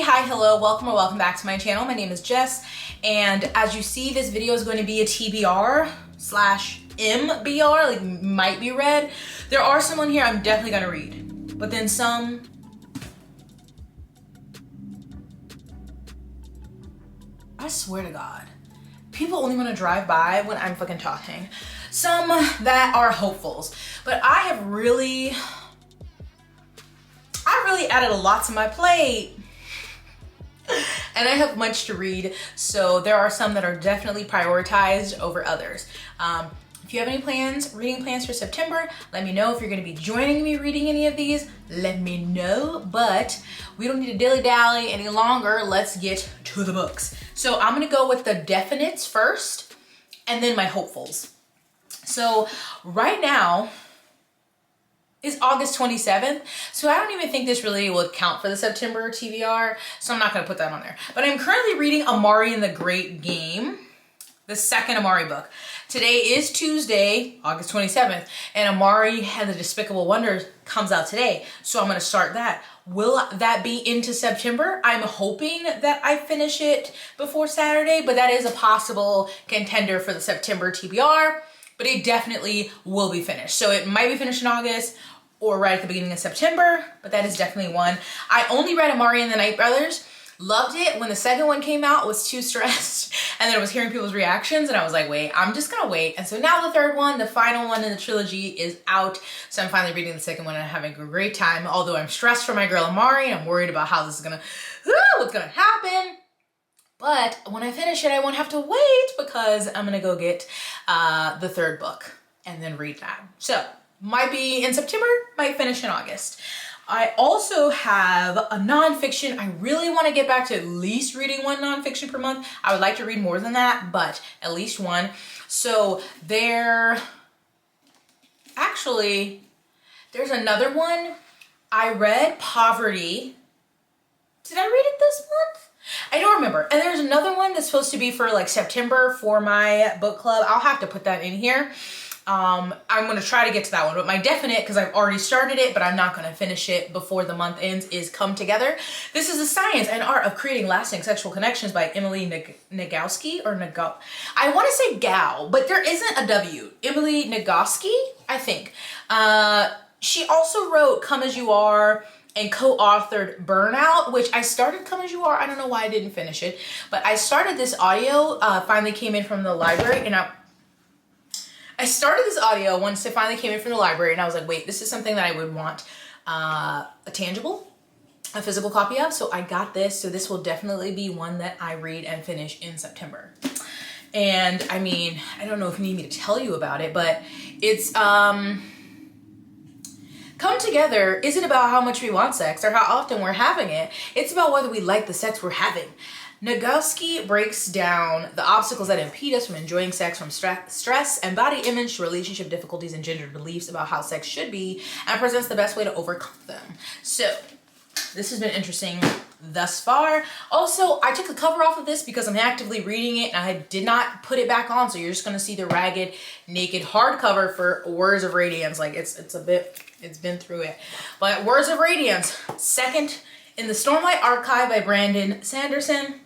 hi, hello, welcome or welcome back to my channel. My name is Jess, and as you see, this video is going to be a TBR slash MBR, like might be read. There are some on here I'm definitely gonna read, but then some I swear to God, people only want to drive by when I'm fucking talking. Some that are hopefuls, but I really added a lot to my plate. And I have much to read, so there are some that are definitely prioritized over others. If you have any reading plans for September, let me know. If you're gonna be joining me reading any of these, let me know. But we don't need to dilly-dally any longer. Let's get to the books. So I'm gonna go with the definites first, and then my hopefuls. So right now is August 27th, so I don't even think this really will count for the September TBR, so I'm not gonna put that on there. But I'm currently reading Amari and the Great Game, the second Amari book. Today is Tuesday, August 27th, and Amari and the Despicable Wonders comes out today, so I'm gonna start that. Will that be into September? I'm hoping that I finish it before Saturday, but that is a possible contender for the September TBR, but it definitely will be finished. So it might be finished in August, or right at the beginning of September, but that is definitely one. I only read Amari and the Night Brothers, loved it. When the second one came out, was too stressed, and then I was hearing people's reactions, and I was like, wait, I'm just gonna wait. And so now the third one, the final one in the trilogy, is out, so I'm finally reading the second one and I'm having a great time, although I'm stressed for my girl Amari, and I'm worried about how this is gonna, what's gonna happen. But when I finish it, I won't have to wait because I'm gonna go get the third book and then read that. So might be in September, might finish in August. I also have a nonfiction. I really want to get back to at least reading one nonfiction per month. I would like to read more than that, but at least one. So there's another one. I read Poverty. Did I read it this month? I don't remember. And there's another one that's supposed to be for like September for my book club. I'll have to put that in here. I'm gonna try to get to that one, but my definite, because I've already started it, but I'm not gonna finish it before the month ends, is Come Together. This is The Science and Art of Creating Lasting Sexual Connections by Emily Nagoski, or I wanna say Gal, but there isn't a W. Emily Nagoski, I think. She also wrote Come As You Are and co-authored Burnout, which I started Come As You Are. I don't know why I didn't finish it, but I started this audio, finally came in from the library, and I started this audio once it finally came in from the library, and I was like, wait, this is something that I would want a physical copy of, so I got this. So this will definitely be one that I read and finish in September. And I mean, I don't know if you need me to tell you about it, but it's Come Together isn't about how much we want sex or how often we're having it. It's about whether we like the sex we're having. Nagoski breaks down the obstacles that impede us from enjoying sex, from stress and body image to relationship difficulties and gendered beliefs about how sex should be, and presents the best way to overcome them. So this has been interesting thus far. Also, I took the cover off of this because I'm actively reading it, and I did not put it back on, so you're just gonna see the ragged, naked hardcover for Words of Radiance. Like it's been through it. But Words of Radiance, second in the Stormlight Archive by Brandon Sanderson.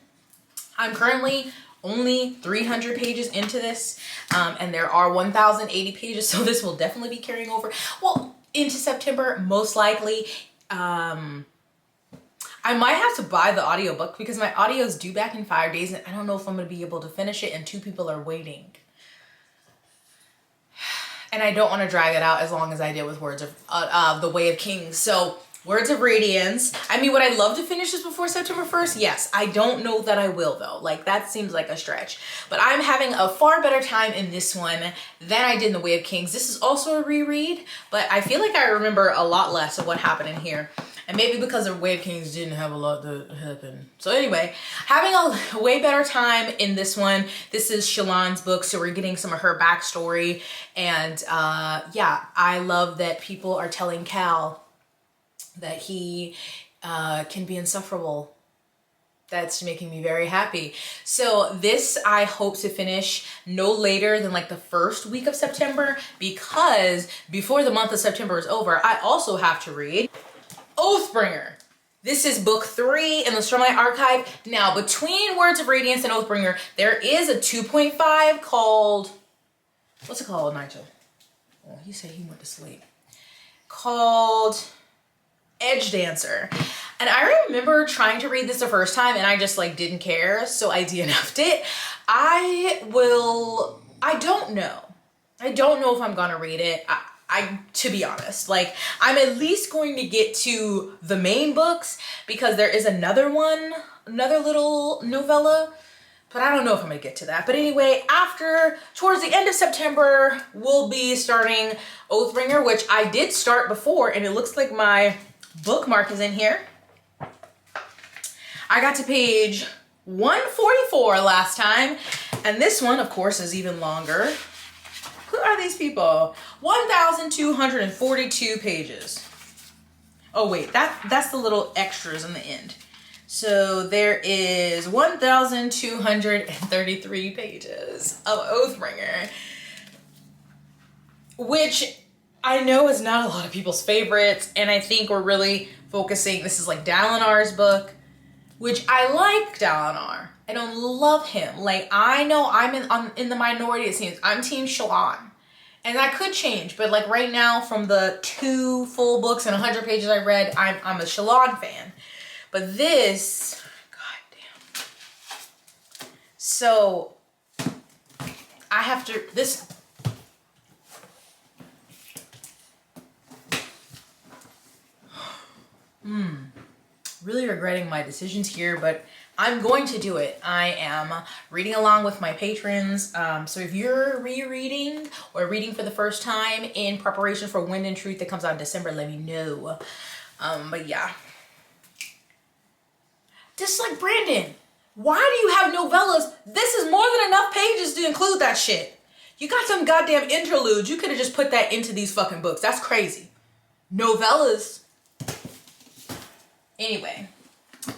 I'm currently only 300 pages into this, and there are 1,080 pages, so this will definitely be carrying over, well, into September, most likely. I might have to buy the audiobook because my audio is due back in 5 days, and I don't know if I'm going to be able to finish it, and 2 people are waiting. And I don't want to drag it out as long as I did with Words of The Way of Kings. So Words of Radiance. I mean, would I love to finish this before September 1st? Yes. I don't know that I will, though. Like, that seems like a stretch. But I'm having a far better time in this one than I did in The Way of Kings. This is also a reread, but I feel like I remember a lot less of what happened in here. And maybe because The Way of Kings didn't have a lot that happened. So anyway, having a way better time in this one. This is Shalon's book, so we're getting some of her backstory. And yeah, I love that people are telling Cal that he can be insufferable. That's making me very happy. So this I hope to finish no later than like the first week of September, because before the month of September is over, I also have to read Oathbringer. This is book 3 in the Stormlight Archive. Now, between Words of Radiance and Oathbringer, there is a 2.5 called, what's it called, Nigel? Oh, he said he went to sleep. Called Edge Dancer. And I remember trying to read this the first time and I just like didn't care, so I DNF'd it. I don't know. I don't know if I'm gonna read it. To be honest, like I'm at least going to get to the main books because there is another one, another little novella, but I don't know if I'm gonna get to that. But anyway, towards the end of September, we'll be starting Oathbringer, which I did start before and it looks like my bookmark is in here. I got to page 144 last time, and this one, of course, is even longer. Who are these people? 1,242 pages. Oh wait, that's the little extras in the end. So there is 1,233 pages of Oathbringer, which I know is not a lot of people's favorites, and I think we're really focusing, this is like Dalinar's book, which I like Dalinar. I don't love him. Like, I know I'm in the minority, it seems. I'm Team Shallan. And that could change, but like right now, from the 2 full books and 100 pages I read, I'm a Shallan fan. But this, goddamn. So, I have to, really regretting my decisions here, but I'm going to do it. I am reading along with my patrons. So if you're rereading or reading for the first time in preparation for Wind and Truth that comes out in December, let me know. But yeah. Just like Brandon, why do you have novellas? This is more than enough pages to include that shit. You got some goddamn interludes. You could have just put that into these fucking books. That's crazy. Novellas. Anyway,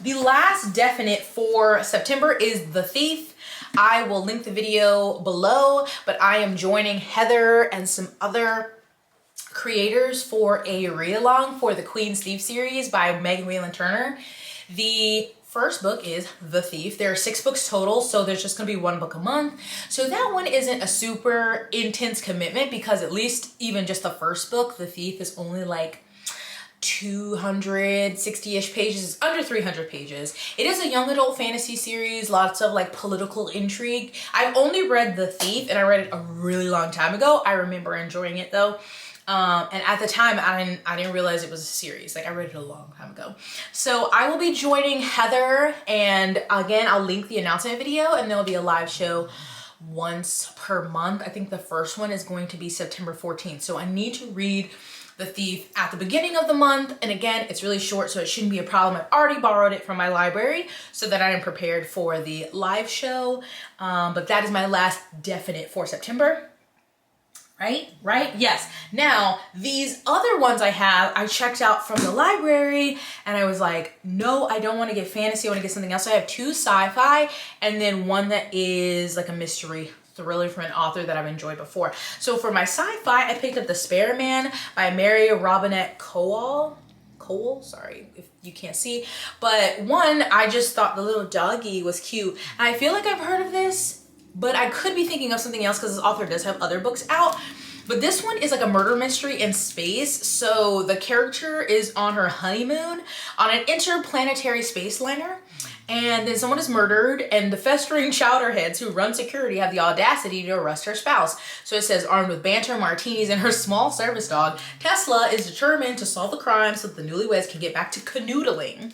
the last definite for September is The Thief. I will link the video below, but I am joining Heather and some other creators for a read-along for the Queen's Thief series by Megan Whalen Turner. The first book is The Thief. There are 6 books total, so there's just gonna be 1 book a month. So that one isn't a super intense commitment because at least even just the first book, The Thief, is only like 260-ish pages. It's under 300 pages. It is a young adult fantasy series, lots of like political intrigue. I've only read The Thief and I read it a really long time ago. I remember enjoying it though. And at the time I didn't realize it was a series. Like I read it a long time ago. So I will be joining Heather, and again, I'll link the announcement video, and there'll be a live show once per month. I think the first one is going to be September 14th. So I need to read The Thief at the beginning of the month, and again, it's really short, so it shouldn't be a problem. I've already borrowed it from my library so that I am prepared for the live show, but that is my last definite for September. Right? Yes. Now, these other ones I checked out from the library, and I was like, no, I don't want to get fantasy, I want to get something else. So I have 2 sci-fi, and then one that is like a mystery thriller from an author that I've enjoyed before. So for my sci-fi, I picked up The Spare Man by Mary Robinette Kowal, sorry if you can't see, but one, I just thought the little doggy was cute. And I feel like I've heard of this, but I could be thinking of something else because this author does have other books out. But this one is like a murder mystery in space. So the character is on her honeymoon on an interplanetary space liner, and then someone is murdered, and the festering chowderheads who run security have the audacity to arrest her spouse. So it says, armed with banter, martinis, and her small service dog, Tesla is determined to solve the crime so that the newlyweds can get back to canoodling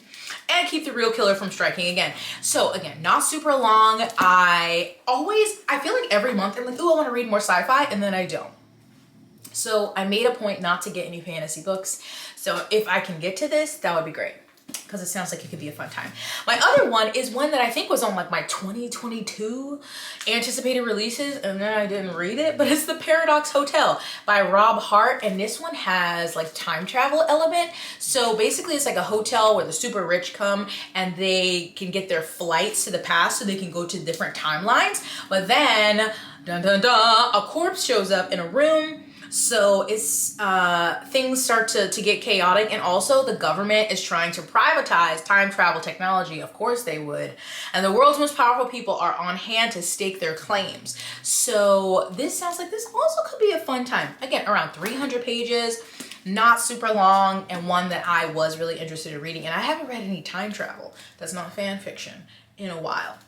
and keep the real killer from striking again. So again, not super long. I feel like every month I'm like, ooh, I want to read more sci-fi, and then I don't. So I made a point not to get any fantasy books. So if I can get to this, that would be great, because it sounds like it could be a fun time. My other one is one that I think was on like my 2022 anticipated releases, and then I didn't read it, but it's The Paradox Hotel by Rob Hart, and this one has like time travel element. So basically it's like a hotel where the super rich come and they can get their flights to the past so they can go to different timelines. But then, dun dun dun, a corpse shows up in a room So it's things start to get chaotic, and also the government is trying to privatize time travel technology. Of course they would. And the world's most powerful people are on hand to stake their claims. So this sounds like this also could be a fun time. Again, around 300 pages, not super long, and one that I was really interested in reading. And I haven't read any time travel that's not fan fiction in a while.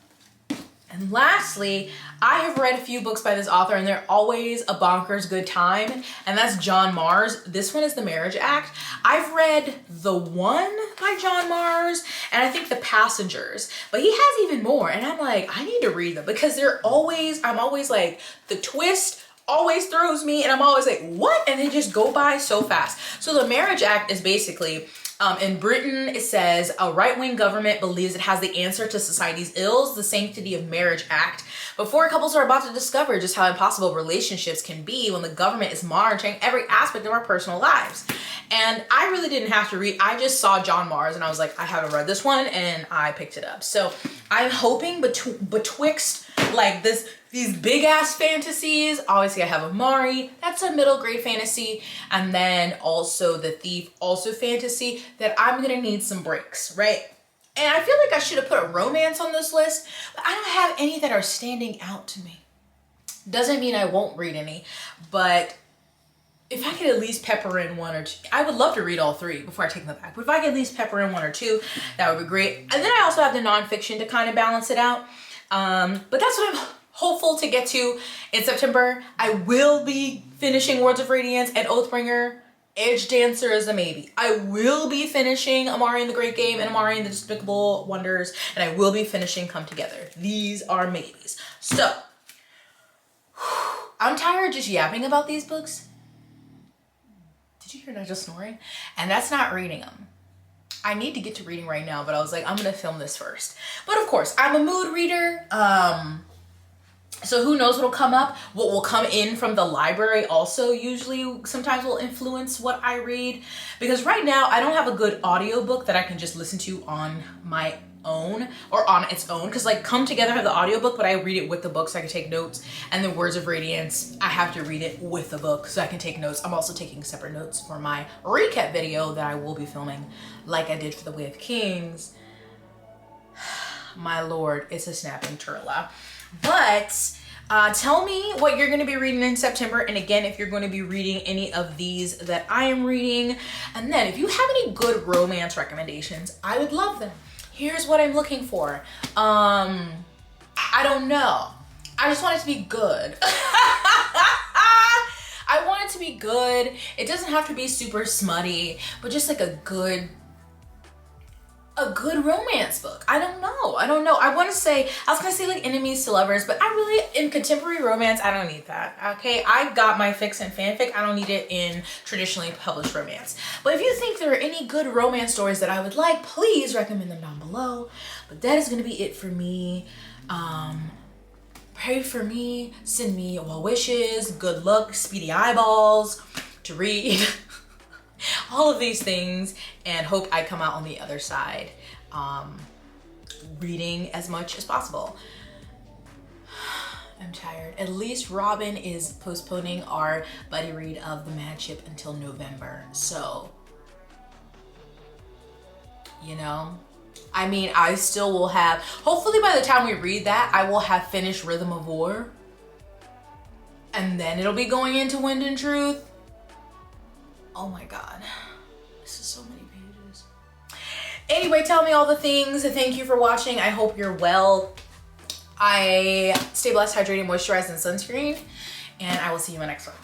And lastly, I have read a few books by this author, and they're always a bonkers good time, and that's John Mars. This one is The Marriage Act. I've read The One by John Mars, and I think The Passengers, but he has even more, and I'm like, I need to read them because I'm always like, the twist always throws me, and I'm always like, what? And they just go by so fast. So The Marriage Act is basically, in Britain, it says a right-wing government believes it has the answer to society's ills, the Sanctity of Marriage Act. Before couples are about to discover just how impossible relationships can be when the government is monitoring every aspect of our personal lives. And I really didn't have to read, I just saw John Mars and I was like, I haven't read this one, and I picked it up. So I'm hoping betwixt like these big ass fantasies. Obviously I have Amari, that's a middle grade fantasy, and then also The Thief, also fantasy, that I'm gonna need some breaks, right? And I feel like I should have put a romance on this list, but I don't have any that are standing out to me. Doesn't mean I won't read any, but if I could at least pepper in one or two, I would love to read all three before I take them back, but if I could at least pepper in one or two, that would be great. And then I also have the nonfiction to kind of balance it out. But that's what I'm hopeful to get to in September. I will be finishing Words of Radiance and Oathbringer. Edge Dancer is a maybe. I will be finishing Amari and the Great Game and Amari and the Despicable Wonders, and I will be finishing Come Together. These are maybes. So, I'm tired of just yapping about these books. Did you hear Nigel snoring? And that's not reading them. I need to get to reading right now, but I was like, I'm gonna film this first. But of course, I'm a mood reader. So who knows what'll come up. What will come in from the library also usually sometimes will influence what I read. Because right now, I don't have a good audiobook that I can just listen to on my own or on its own. Because like Come Together, I have the audiobook, but I read it with the book so I can take notes. And then Words of Radiance, I have to read it with the book so I can take notes. I'm also taking separate notes for my recap video that I will be filming like I did for The Way of Kings. My lord, it's a snapping turtle. But tell me what you're going to be reading in September, and again, if you're going to be reading any of these that I am reading. And then if you have any good romance recommendations, I would love them. Here's what I'm looking for. I don't know. I just want it to be good. I want it to be good. It doesn't have to be super smutty, but just like a good romance book. I don't know. I was gonna say like enemies to lovers, but I really, in contemporary romance, I don't need that, okay? I've got my fix in fanfic. I don't need it in traditionally published romance. But if you think there are any good romance stories that I would like, please recommend them down below. But that is gonna be it for me. Pray for me, send me well wishes, good luck, speedy eyeballs to read. All of these things, and hope I come out on the other side reading as much as possible. I'm tired. At least Robin is postponing our buddy read of The Mad Ship until November. So, you know, I mean, I still will have, hopefully by the time we read that, I will have finished Rhythm of War. And then it'll be going into Wind and Truth. Oh my God, this is so many pages. Anyway, tell me all the things. Thank you for watching. I hope you're well. I stay blessed, hydrated, moisturized, and sunscreen. And I will see you in my next one.